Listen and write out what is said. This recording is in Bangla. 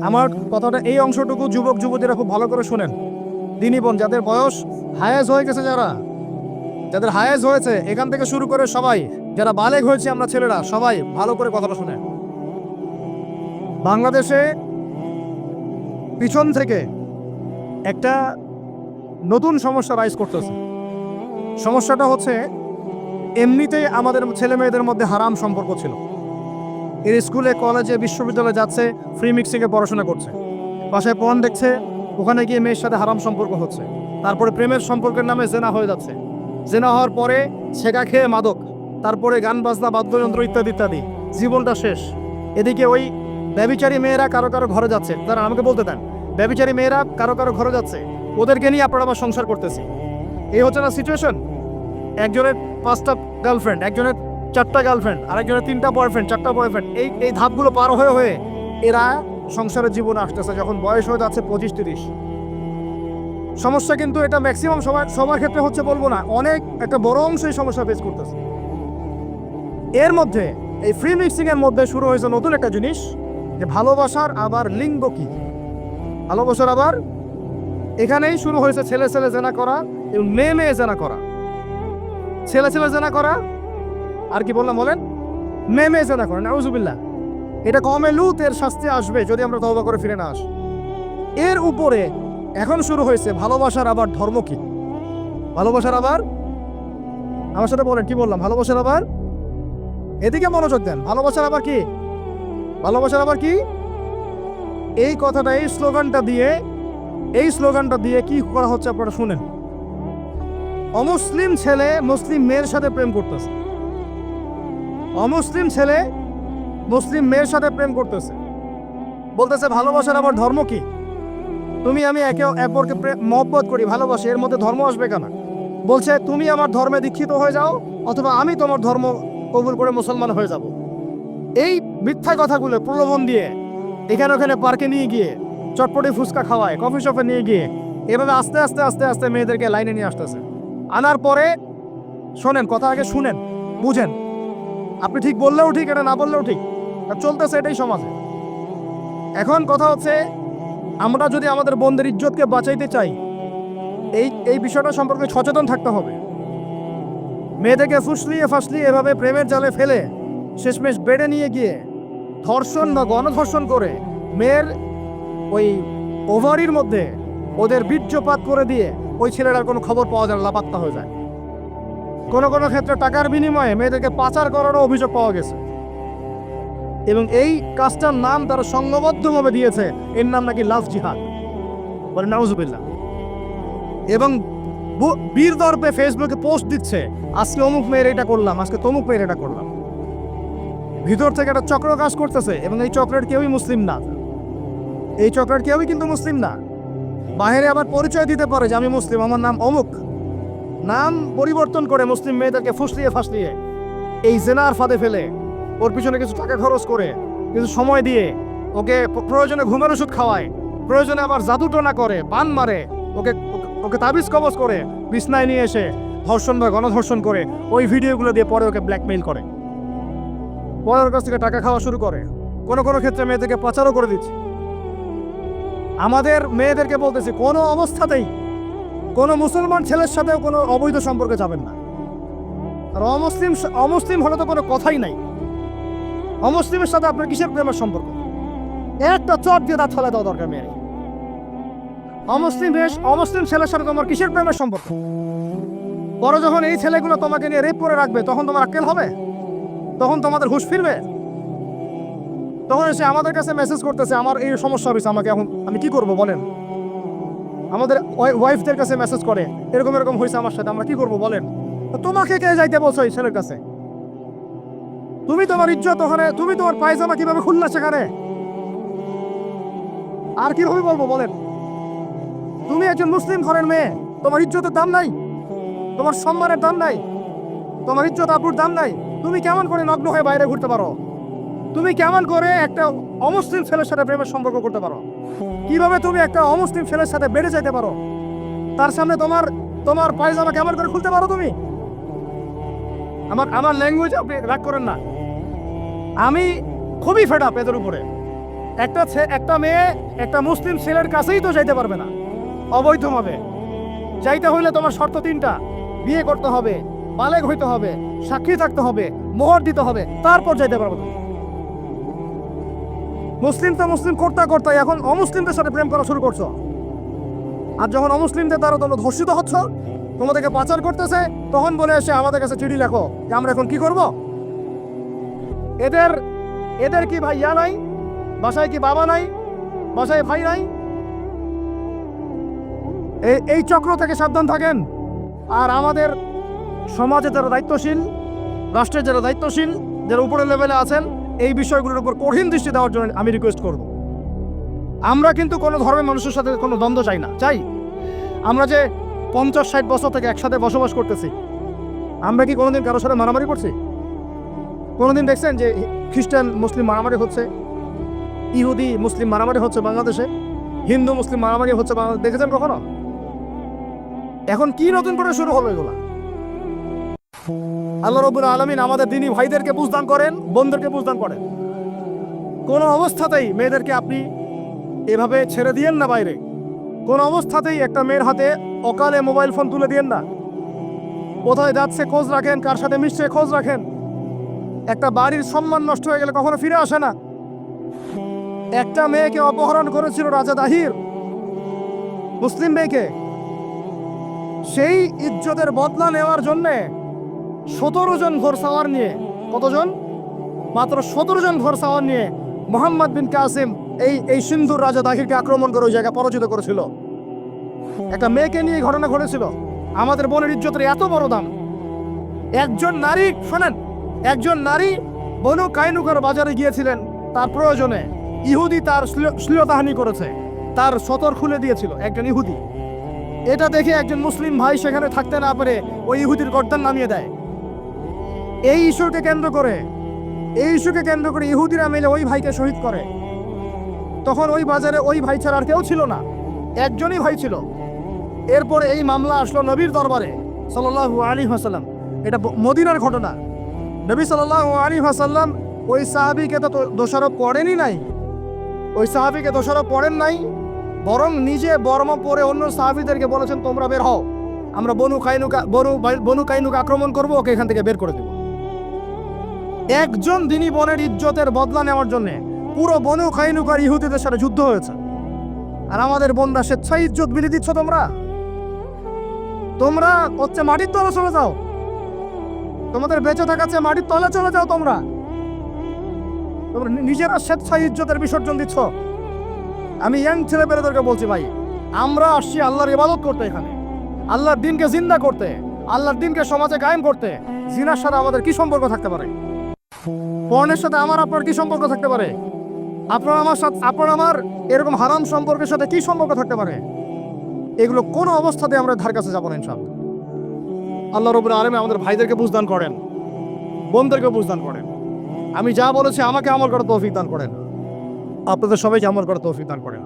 আমার কথাটা এই অংশটুকু যুবক যুবতীরা খুব ভালো করে শোনেন। দিনী বোন যাদের বয়স হায়েজ হয়ে গেছে, যাদের হায়েজ হয়েছে এখান থেকে শুরু করে সবাই, যারা বালেগ হয়েছে আমরা ছেলেরা সবাই ভালো করে কথাটা শুনেন। বাংলাদেশে পিছন থেকে একটা নতুন সমস্যা রাইজ করতেছে। সমস্যাটা হচ্ছে, এমনিতেই আমাদের ছেলে মেয়েদের মধ্যে হারাম সম্পর্ক ছিল। এর স্কুলে কলেজে বিশ্ববিদ্যালয়ে যাচ্ছে, ফ্রি মিক্সিংয়ে পড়াশোনা করছে, বাসায় পর্ন দেখছে, ওখানে গিয়ে মেয়ের সাথে হারাম সম্পর্ক হচ্ছে, তারপরে প্রেমের সম্পর্কের নামে জেনা হয়ে যাচ্ছে, জেনা হওয়ার পরে ছেঁকা খেয়ে মাদক, তারপরে গান বাজনা বাদ্যযন্ত্র ইত্যাদি ইত্যাদি, জীবনটা শেষ। এদিকে ওই ব্যভিচারী মেয়েরা কারো কারো ঘরে যাচ্ছে, তারা আমাকে বলতে দেন, ব্যভিচারী মেয়েরা কারো কারো ঘরে যাচ্ছে, ওদেরকে নিয়ে আপনারা আবার সংসার করতেছি। এই হচ্ছে না সিচুয়েশন। একজনের 5টা গার্লফ্রেন্ড, একজনের 4টা গার্লফ্রেন্ড, আরেকজনের 3টা বয়ফ্রেন্ড, 4টা বয়ফ্রেন্ড, এই ধাপগুলো পার হয়ে হয়ে এরা সংসারের জীবনে আসতেছে যখন বয়স হয়ে যাচ্ছে 25-30। সমস্যা কিন্তু এটা ম্যাক্সিমাম সবার ক্ষেত্রে হচ্ছে বলবো না, অনেক একটা বড় অংশ এই সমস্যা ফেস করতেছে। এর মধ্যে এই ফ্রি মিক্সিং এর মধ্যে শুরু হয়েছে নতুন একটা জিনিস, যে ভালোবাসার আবার লিঙ্গ কি। ভালোবাসার আবার এখানেই শুরু হয়েছে ছেলে ছেলে জেনা করা এবং মেয়ে মেয়ে জেনা করা। ছেলে ছেলে জেনা করা আর কি বললাম বলেন, মেয়ে মেয়ে জেনা করা, নাউজুবিল্লাহ। এটা কমে লুত, এর শাস্তি আসবে যদি আমরা তওবা করে ফিরে না আসি। এর উপরে এখন শুরু হয়েছে ভালোবাসার আবার ধর্ম কি। ভালোবাসার আবার, আমার সাথে বলেন কি বললাম, ভালোবাসার আবার, এদিকে মনোযোগ দেন, ভালোবাসার আবার কি, ভালোবাসার আবার কি। এই কথাটা, এই স্লোগানটা দিয়ে কি করা হচ্ছে আপনারা শুনেন। অমুসলিম ছেলে মুসলিম মেয়ের সাথে প্রেম করতেছে, অমুসলিম ছেলে মুসলিম মেয়ের সাথে প্রেম করতেছে, বলতেছে ভালোবাসার আবার ধর্ম কি। তুমি আমি একে অপরকে মহব্বত করি, ভালোবাসি, এর মধ্যে ধর্ম আসবে কেন? বলছে তুমি আমার ধর্মে দীক্ষিত হয়ে যাও, অথবা আমি তোমার ধর্ম কবুল করে মুসলমান হয়ে যাব। এই মিথ্যা কথাগুলো প্রলোভন দিয়ে এখানে ওখানে পার্কে নিয়ে গিয়ে চটপটি ফুচকা খাওয়ায়, কফি শপে নিয়ে গিয়ে এভাবে আস্তে আস্তে আস্তে আস্তে মেয়েদেরকে লাইনে নিয়ে আসতেছে। আনার পরে শোনেন, কথা আগে শুনেন, বুঝেন। আপনি ঠিক বললেও ঠিক, এটা না বললেও ঠিক, চলতেছে এটাই সমাজে। এখন কথা হচ্ছে, আমরা যদি আমাদের বোনদের ইজ্জতকে বাঁচাইতে চাই, এই বিষয়টা সম্পর্কে সচেতন থাকতে হবে। মেয়েদেরকে ফাসলিয়ে এভাবে প্রেমের জালে ফেলে শেষমেশ বেড়ে নিয়ে গিয়ে ধর্ষণ বা গণধর্ষণ করে মেয়ের ওই ওভারির মধ্যে ওদের বীর্যপাত করে দিয়ে ওই ছেলেটার কোনো খবর পাওয়া যায় না, লাপাত্তা হয়ে যায়। কোনো কোনো ক্ষেত্রে টাকার বিনিময়ে মেয়েদেরকে পাচার করারও অভিযোগ পাওয়া গেছে। এবং এই কাজটার নাম তারা সংঘবদ্ধভাবে দিয়েছে, এর নাম নাকি লাভ জিহাদ, বলে নাউজুবিল্লাহ। এবং বীর দর্পে ফেসবুকে পোস্ট দিচ্ছে, আজকে অমুক মেয়ের এটা করলাম, আজকে তমুক মেয়ের এটা করলাম। ভিতর থেকে একটা চক্র কাজ করতেছে, এবং এই চক্রের কেউই মুসলিম না, এই চক্রের কেউই কিন্তু মুসলিম না। বাইরে আবার পরিচয় দিতে পারে যে আমি মুসলিম, আমার নাম অমুক, নাম পরিবর্তন করে মুসলিম মেয়েদেরকে ফাসলিয়ে এই জেনার ফাঁদে ফেলে ওর পিছনে কিছু টাকা খরচ করে, কিছু সময় দিয়ে ওকে প্রয়োজনে ঘুমের ওষুধ খাওয়ায়, প্রয়োজনে আবার জাদুটোনা করে, বান মারে, ওকে ওকে তাবিজ কবজ করে বিছনায় নিয়ে এসে ধর্ষণ বা গণধর্ষণ করে ওই ভিডিওগুলো দিয়ে পরে ওকে ব্ল্যাকমেইল করে, পরে ওর কাছ থেকে টাকা খাওয়া শুরু করে। কোনো কোনো ক্ষেত্রে মেয়েদেরকে পাচারও করে দিচ্ছে। আমাদের মেয়েদেরকে বলতেছি, কোনো অবস্থাতেই কোনো মুসলমান ছেলের সাথেও কোনো অবৈধ সম্পর্কে যাবেন না। আর অমুসলিম হলে তো কোনো কথাই নাই। অমুসলিমের সাথে আপনার কিসের প্রেমের সম্পর্ক? একটা চট দিয়ে দাঁত ফেলে দেওয়া দরকার মেয়ে। অমুসলিম ছেলের সাথে তোমার কিসের প্রেমের সম্পর্ক? পরে যখন এই ছেলেগুলো তোমাকে নিয়ে রেপ করে রাখবে, তখন তোমার আক্কেল হবে? তখন তোমাদের হুঁশ ফিরবে? তখন এসে আমাদের কাছে মেসেজ করতেছে, আমার এই সমস্যা হয়েছে, আমাকে এখন আমি কি করব বলেন। আমাদের ওয়াইফদের কাছে মেসেজ করে, এরকম এরকম হয়েছে আমার সাথে, আমরা কি করব বলেন। তোমাকে কে যাইতে বলছো এই ছেলের কাছে? তুমি তোমার ইজ্জত ওখানে, তুমি তোমার পায়জামা কিভাবে খুললা সেখানে, আর কিভাবে বলবো বলেন। তুমি একজন মুসলিম ঘরের মেয়ে, তোমার ইজ্জতের দাম নাই, তোমার সম্মানের দাম নাই, তোমার ইজ্জত আবরুর দাম নাই। তুমি কেমন করে নগ্ন হয়ে বাইরে ঘুরতে পারো? তুমি কেমন করে একটা অমুসলিম ছেলের সাথে প্রেমের সম্পর্ক করতে পারো? কিভাবে তুমি একটা অমুসলিম ছেলের সাথে বেড়ে যেতে পারো? তার সামনে তোমার পায়জামা কেমন করে খুলতে পারো তুমি? আমার ল্যাঙ্গুয়েজ আপনি রাগ করেন না, আমি খুবই ফেড আপ এদের উপরে। একটা মেয়ে একটা মুসলিম ছেলের কাছেই তো যাইতে পারবে না অবৈধভাবে। যাইতে হইলে তোমার শর্ত তিনটা: বিয়ে করতে হবে, বালেগ হইতে হবে, সাক্ষী থাকতে হবে, মোহর দিতে হবে, তারপর যাইতে পারবে তুমি। মুসলিম তো মুসলিম করতে করতে এখন অমুসলিমদের সাথে প্রেম করা শুরু করছো। আর যখন অমুসলিমদের দ্বারা তোমরা ধর্ষিত হচ্ছ, তোমাদেরকে পাচার করতেছে, তখন বলে এসে আমাদের কাছে চিঠি লেখো যে আমরা এখন কি করব। এদের কি ভাইয়া নাই? বাসায় কি বাবা নাই? বাসায় ভাই নাই? এই চক্র থেকে সাবধান থাকেন। আর আমাদের সমাজে যারা দায়িত্বশীল, রাষ্ট্রের যারা দায়িত্বশীল, যারা উপরের লেভেলে আছেন, এই বিষয়গুলোর উপর কঠিন দৃষ্টি দেওয়ার জন্য আমি রিকোয়েস্ট করব। আমরা কিন্তু কোনো ধর্মের মানুষের সাথে কোনো দ্বন্দ্ব চাই না। চাই আমরা যে 50-60 বছর থেকে একসাথে বসবাস করতেছি, আমরা কি কোনোদিন কারোর সাথে মারামারি করছি? কোনোদিন দেখছেন যে খ্রিস্টান মুসলিম মারামারি হচ্ছে, ইহুদি মুসলিম মারামারি হচ্ছে বাংলাদেশে, হিন্দু মুসলিম মারামারি হচ্ছে বাংলাদেশে? দেখেছেন কখনো? এখন কি নতুন করে শুরু হলো এগুলা? আল্লাহ রাব্বুল আলামিন আমাদের দ্বীনি ভাইদেরকে বুঝদান করেন, বোনদেরকে বুঝদান করেন। কোনো অবস্থাতেই মেয়েদেরকে আপনি এভাবে ছেড়ে দিয়েন না বাইরে। কোনো অবস্থাতেই একটা মেয়ের হাতে অকালে মোবাইল ফোন তুলে দিয়েন না। কোথায় যাচ্ছে খোঁজ রাখেন, কার সাথে মিশছে খোঁজ রাখেন। একটা বাড়ির সম্মান নষ্ট হয়ে গেলে কখনো ফিরে আসে না। একটা মেয়েকে অপহরণ করেছিল রাজা দাহির, মুসলিম মেয়েকে। সেই ইজ্জতের বদলা নেওয়ার জন্যে 17 জন ঘোড়সাওয়ার নিয়ে, কতজন? মাত্র 17 জন ঘোড়সাওয়ার নিয়ে মোহাম্মদ বিন কাসিম এই সিন্ধুর রাজা দাহিরকে আক্রমণ করে ওই জায়গায় পরাজিত করেছিল। একটা মেয়েকে নিয়ে ঘটনা ঘটেছিল। আমাদের বোনের ইজ্জতের এত বড় দাম। একজন নারী, শোনেন, একজন নারী বনু কাইনুকার বাজারে গিয়েছিলেন তার প্রয়োজনে। ইহুদি তার শ্লীলতাহানি করেছে, তার সতর খুলে দিয়েছিল একজন ইহুদি। এটা দেখে একজন মুসলিম ভাই সেখানে থাকতে না পারে ওই ইহুদির গর্দান নামিয়ে দেয়। এই ইস্যুকে কেন্দ্র করে ইহুদিরা মিলে ওই ভাইকে শহীদ করে। তখন ওই বাজারে ওই ভাই ছাড়া আর কেউ ছিল না, একজনই ভাই ছিল। এরপরে এই মামলা আসলো নবীর দরবারে সাল্লাল্লাহু আলাইহি ওয়াসাল্লাম। এটা মদিনার ঘটনা। নবী সাল্লাল্লাহু আলাইহি ওয়াসাল্লাম ওই সাহাবীকে তো দোষারোপ করেনই নাই, ওই সাহাবীকে দোষারোপ করেন নাই, বরং নিজে বর্ম পরে অন্য সাহাবীদেরকে বলেছেন তোমরা বের হও, আমরা বনু কাইনুকা আক্রমণ করবো, ওকে এখান থেকে বের করে দেব। একজন দিনী বোনের ইজ্জতের বদলা নেওয়ার জন্য পুরো বনু কাইনুকার ইহুদিদের সাথে যুদ্ধ হয়েছে। আর আমাদের বোনরা স্বেচ্ছায় ইজ্জত বিলি দিচ্ছ। তোমরা হচ্ছে মাটির তলে চলে যাও, তোমাদের বেঁচে থাকাচ্ছে মাটির তলে চলে যাও। তোমরা নিজেরা স্বেচ্ছায় ইজ্জতের বিসর্জন দিচ্ছ। আমি ইয়াং ছেলেপেলেদেরকে বলছি, ভাই, আমরা আসছি আল্লাহর ইবাদত করতে, এখানে আল্লাহর দিনকে জিন্দা করতে, আল্লাহর দিনকে সমাজে কায়েম করতে। জিনার সাথে আমাদের কি সম্পর্ক থাকতে পারে? পর্নের সাথে আমার আপনার কি সম্পর্ক থাকতে পারে? আপনার আমার এরকম হারাম সম্পর্কের সাথে কি সম্পর্ক থাকতে পারে? এগুলো কোনো অবস্থাতে আমরা ধার কাছে যাবো না ইনশাআল্লাহ। আল্লাহ রাব্বুল আলামিন আমাদের ভাইদেরকে বুঝদান করেন, বোনদেরকে বুঝদান করেন। আমি যা বলেছি আমাকে আমল করার তৌফিক দান করেন, আপনাদের সবাইকে আমল করার তৌফিক দান করেন।